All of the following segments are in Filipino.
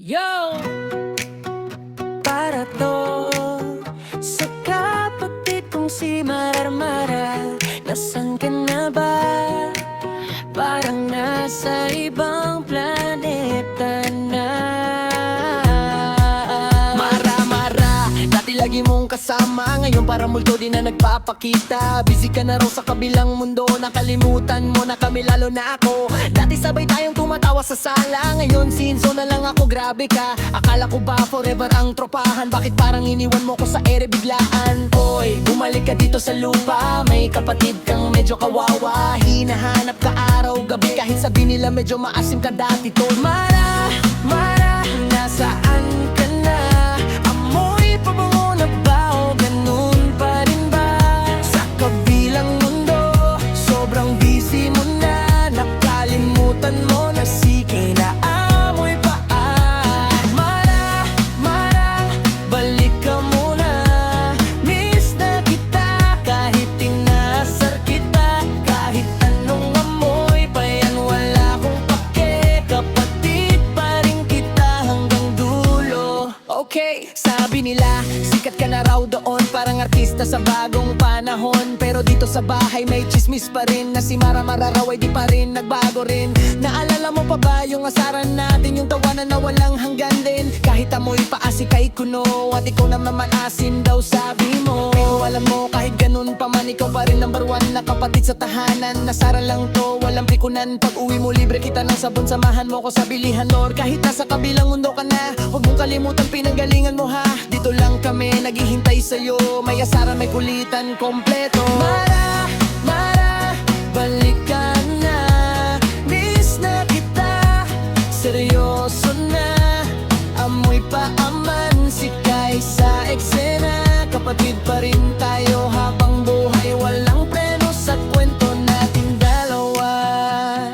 Yo! Para to sa kapatid kong si Mararmara. Nasaan ka na ba? Parang nasa ibang planeta na. Mara-mara, dati lagi mong kasama. Ngayon para multo di na nagpapakita. Busy ka na raw sa kabilang mundo. Nakalimutan mo na kami, lalo na ako. Dati sabay tayong tumatawa sa sala. Ngayon sinso na lang ako, grabe ka. Akala ko ba forever ang tropahan? Bakit parang iniwan mo ko sa ere biglaan? Oy, bumalik ka dito sa lupa. May kapatid kang medyo kawawa. Hinahanap ka araw-gabi kahit sabi nila medyo maasim ka dati tol. Mara, Mara, nasaan ka na? Amoy pabango na ba o ganun pa rin ba? Sa kabilang mundo, sobrang busy mo na. Nakalimutan mo na si kinaamoy pa. Mara, Mara, balik ka muna. Miss na kita kahit tinasar kita. Kahit anong amoy pa yan, wala akong pake. Kapatid pa rin kita hanggang dulo. Okay, sabi nila sikat ka na raw doon, parang artista sa bagong panahon. Pero dito sa bahay may chismis pa rin na si Mara-Mara raw ay di pa rin nagbago rin. Naalala mo pa ba yung asaran natin, yung tawanan na walang hanggan din? Kahit amoy paasi kay kuno at ikaw naman asin daw sabi mo. Pero alam mo kahit ganun pa man, ikaw pa rin number one na kapatid sa tahanan. Nasara lang to, walang pikunan. Pag uwi mo libre kita ng sabon, samahan mo ko sa bilihan or kahit nasa kabilang mundo ka na. Huwag mong kalimutan pinanggalingan mo ha. Dito lang kami naghihintay sa'yo. May asaran, may kulitan, kompleto. Mara, Mara, balik ka na. Miss na kita, seryoso na. Amoy pa aman, sikay sa eksena. Kapatid pa rin tayo habang buhay walang preno sa kwento natin dalawa.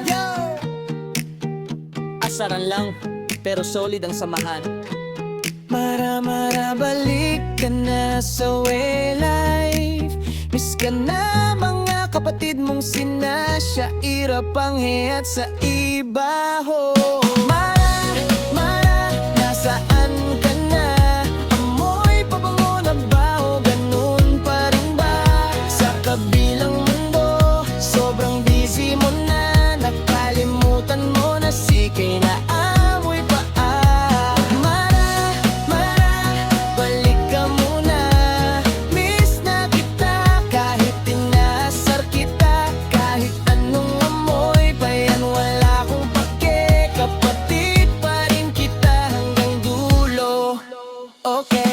Yo! Asaran lang, pero solid ang samahan. Mara-Mara, balik ka na sa way-life. Miss ka na mga kapatid mong sina Sya, Ira, Panghe at sa iba ho. Mara, Mara, nasaan ka na? Amoy pabango na ba o ganun pa rin ba? Sa kabilang mundo, sobrang busy mo na. Nakalimutan mo na si kinaamoy pa. Okay.